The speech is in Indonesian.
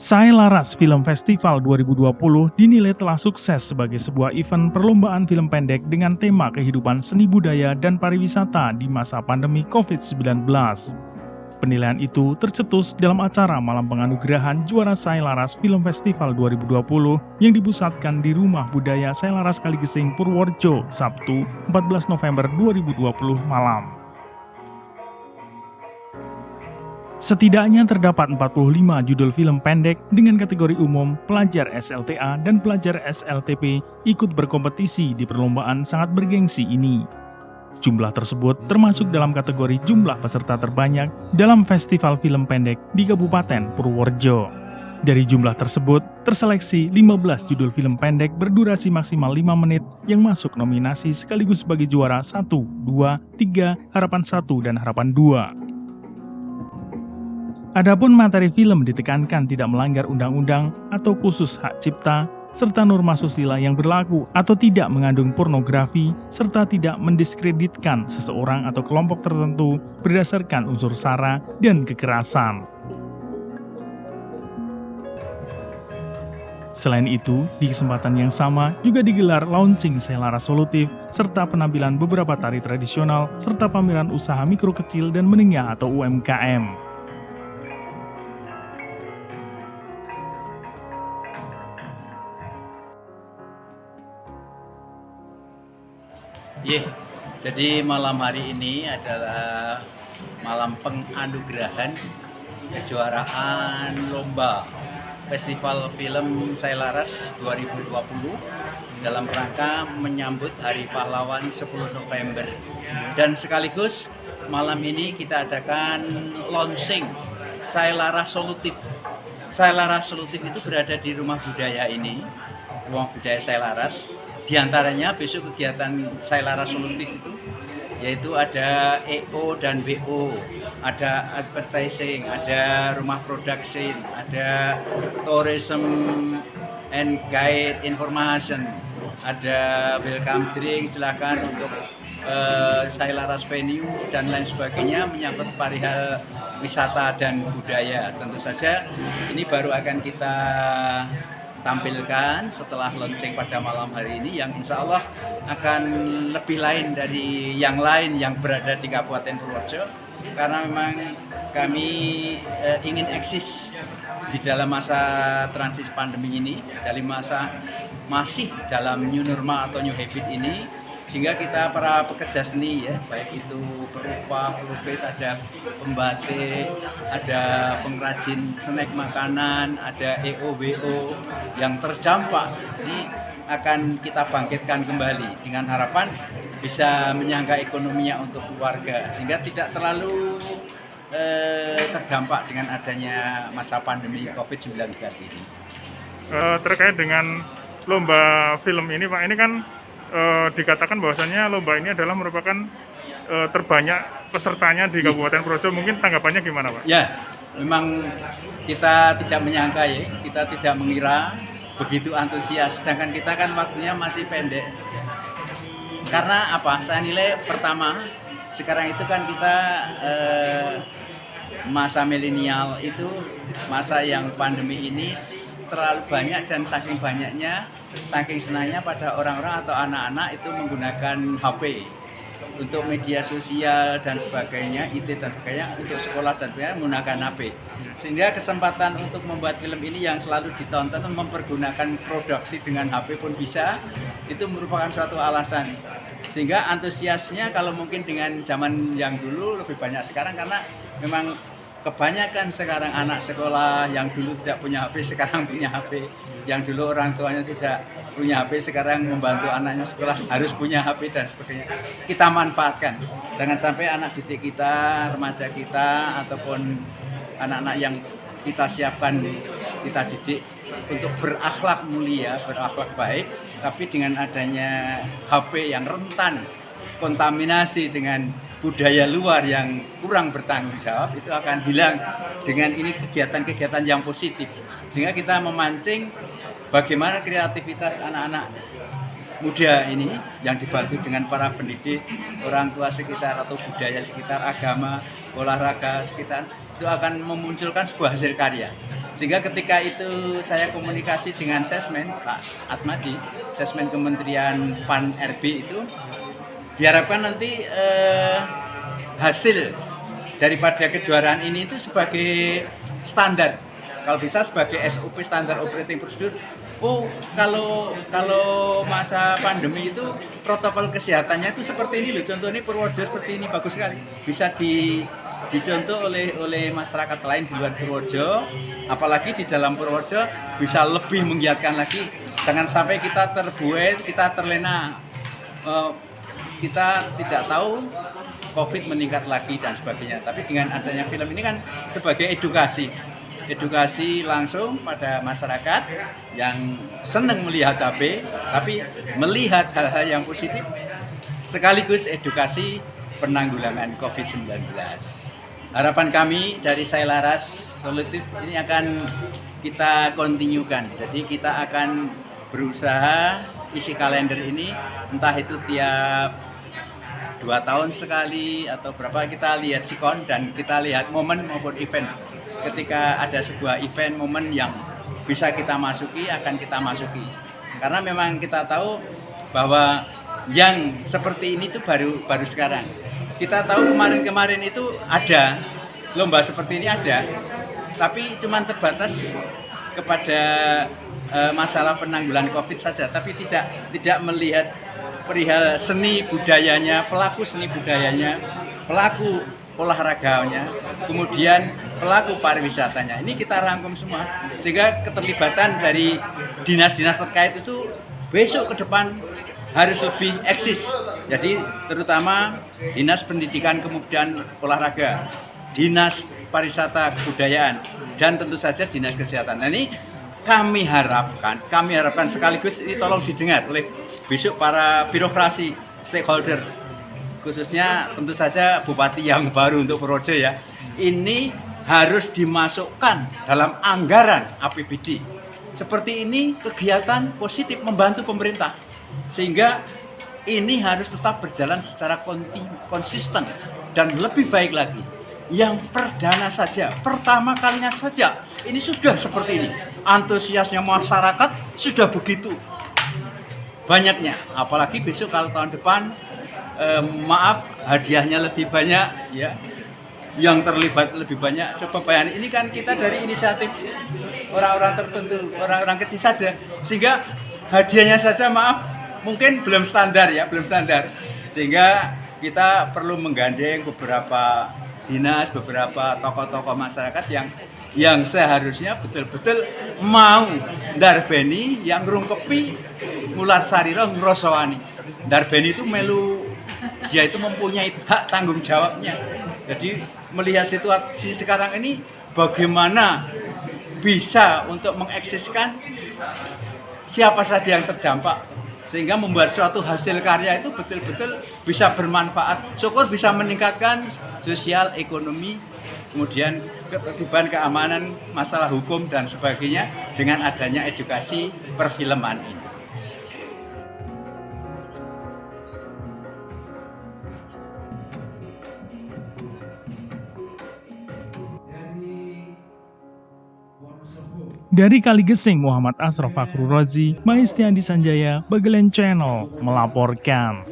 Saya Laras Film Festival 2020 dinilai telah sukses sebagai sebuah event perlombaan film pendek dengan tema kehidupan seni budaya dan pariwisata di masa pandemi COVID-19. Penilaian itu tercetus dalam acara malam penganugerahan juara Saya Laras Film Festival 2020 yang dipusatkan di Rumah Budaya Saya Laras Kaligesing, Purworejo, Sabtu 14 November 2020 malam. Setidaknya terdapat 45 judul film pendek dengan kategori umum, pelajar SLTA, dan pelajar SLTP ikut berkompetisi di perlombaan sangat bergengsi ini. Jumlah tersebut termasuk dalam kategori jumlah peserta terbanyak dalam festival film pendek di Kabupaten Purworejo. Dari jumlah tersebut, terseleksi 15 judul film pendek berdurasi maksimal 5 menit yang masuk nominasi sekaligus sebagai juara 1, 2, 3, harapan 1, dan harapan 2. Adapun materi film ditekankan tidak melanggar undang-undang atau khusus hak cipta, serta norma susila yang berlaku atau tidak mengandung pornografi, serta tidak mendiskreditkan seseorang atau kelompok tertentu berdasarkan unsur sara dan kekerasan. Selain itu, di kesempatan yang sama juga digelar launching Saya Laras Solutif, serta penampilan beberapa tari tradisional, serta pameran usaha mikro kecil dan menengah atau UMKM. Jadi malam hari ini adalah malam penganugerahan kejuaraan lomba Festival Film Saya Laras 2020 dalam rangka menyambut Hari Pahlawan 10 November. Dan sekaligus malam ini kita adakan launching Saya Laras Solutif. Saya Laras Solutif itu berada di Rumah Budaya ini, Rumah Budaya Saya Laras. Di antaranya besok kegiatan Saya Laras Solutif itu yaitu ada EO dan WO, ada advertising, ada rumah production, ada tourism and guide information, ada welcome drink, silakan untuk Saya Laras venue dan lain sebagainya menyangkut perihal wisata dan budaya. Tentu saja ini baru akan kita tampilkan setelah launching pada malam hari ini yang insya Allah akan lebih lain dari yang lain yang berada di Kabupaten Purworejo, karena memang kami ingin eksis di dalam masa transisi pandemi ini, dari masa masih dalam new normal atau new habit ini, sehingga kita para pekerja seni ya, baik itu perupa, pelukis, ada pembatik, ada pengrajin snack makanan, ada EOWO yang terdampak, ini akan kita bangkitkan kembali dengan harapan bisa menyangga ekonominya untuk keluarga sehingga tidak terlalu terdampak dengan adanya masa pandemi COVID-19 ini. Terkait dengan lomba film ini Pak, ini kan dikatakan bahwasannya lomba ini adalah merupakan terbanyak pesertanya di Kabupaten Purworejo. Mungkin tanggapannya gimana Pak? Ya, memang kita tidak menyangka ya, kita tidak mengira begitu antusias, sedangkan kita kan waktunya masih pendek. Karena apa? Saya nilai pertama, sekarang itu kan kita masa milenial itu masa yang pandemi ini terlalu banyak dan saking banyaknya, saking senangnya pada orang-orang atau anak-anak itu menggunakan HP untuk media sosial dan sebagainya, IT dan sebagainya, untuk sekolah dan sebagainya menggunakan HP. Sehingga kesempatan untuk membuat film ini yang selalu ditonton mempergunakan produksi dengan HP pun bisa, itu merupakan suatu alasan. Sehingga antusiasnya kalau mungkin dengan zaman yang dulu lebih banyak sekarang, karena memang kebanyakan sekarang anak sekolah yang dulu tidak punya HP sekarang punya HP, yang dulu orang tuanya tidak punya HP sekarang membantu anaknya sekolah harus punya HP dan sebagainya. Kita manfaatkan, jangan sampai anak didik kita, remaja kita ataupun anak-anak yang kita siapkan, kita didik untuk berakhlak mulia, berakhlak baik, tapi dengan adanya HP yang rentan kontaminasi dengan budaya luar yang kurang bertanggung jawab, itu akan hilang dengan ini kegiatan-kegiatan yang positif. Sehingga kita memancing bagaimana kreativitas anak-anak muda ini yang dibantu dengan para pendidik, orang tua sekitar atau budaya sekitar, agama, olahraga sekitar, itu akan memunculkan sebuah hasil karya. Sehingga ketika itu saya komunikasi dengan Sesmen, Pak Atmadi, Sesmen Kementerian PAN RB itu, diharapkan nanti hasil daripada kejuaraan ini itu sebagai standar, kalau bisa sebagai SOP, standar operating procedure. Oh, kalau masa pandemi itu protokol kesehatannya itu seperti ini loh. Contohnya Purworejo seperti ini, bagus sekali. Bisa dicontoh oleh masyarakat lain di luar Purworejo, apalagi di dalam Purworejo bisa lebih menggiatkan lagi. Jangan sampai kita terbuai, kita terlena. Kita tidak tahu COVID meningkat lagi dan sebagainya. Tapi dengan adanya film ini kan sebagai edukasi langsung pada masyarakat yang senang melihat HP, tapi melihat hal-hal yang positif, sekaligus edukasi penanggulangan COVID-19. Harapan kami dari Saya Laras Solutif ini akan kita kontinukan. Jadi kita akan berusaha isi kalender ini, entah itu tiap 2 tahun sekali atau berapa, kita lihat sikon dan kita lihat momen maupun event. Ketika ada sebuah event, momen yang bisa kita masuki, akan kita masuki. Karena memang kita tahu bahwa yang seperti ini tuh baru sekarang. Kita tahu kemarin itu ada lomba seperti ini ada, tapi cuma terbatas kepada masalah penanggulangan COVID saja, tapi tidak melihat perihal seni budayanya, pelaku seni budayanya, pelaku olahraganya, kemudian pelaku pariwisatanya. Ini kita rangkum semua, sehingga keterlibatan dari dinas-dinas terkait itu besok ke depan harus lebih eksis. Jadi terutama Dinas Pendidikan Kemudaan Olahraga, Dinas Pariwisata Kebudayaan, dan tentu saja Dinas Kesehatan. Nah, ini kami harapkan sekaligus ini tolong didengar oleh besok para birokrasi, stakeholder, khususnya tentu saja Bupati yang baru untuk Purworejo ya. Ini harus dimasukkan dalam anggaran APBD. Seperti ini kegiatan positif membantu pemerintah. Sehingga ini harus tetap berjalan secara konsisten dan lebih baik lagi. Yang perdana saja, pertama kalinya saja, ini sudah seperti ini. Antusiasnya masyarakat sudah begitu banyaknya. Apalagi besok kalau tahun depan, hadiahnya lebih banyak ya, yang terlibat lebih banyak. Coba bayangin, ini kan kita dari inisiatif orang-orang tertentu, orang-orang kecil saja, sehingga hadiahnya saja mungkin belum standar, sehingga kita perlu menggandeng beberapa dinas, beberapa tokoh-tokoh masyarakat yang seharusnya betul-betul mau ndarbeni, yang ngrungkepi ngulat sarira ngrasawani. Ndarbeni itu melu, dia itu mempunyai hak tanggung jawabnya. Jadi melihat situasi sekarang ini, bagaimana bisa untuk mengeksiskan siapa saja yang terdampak, sehingga membuat suatu hasil karya itu betul-betul bisa bermanfaat. Syukur bisa meningkatkan sosial, ekonomi, kemudian ketertiban, keamanan, masalah hukum dan sebagainya dengan adanya edukasi perfilman ini. Dari Kaligesing, Muhammad Asraf Fakhru Rozi, Maistiandi Sanjaya, Bagelen Channel melaporkan.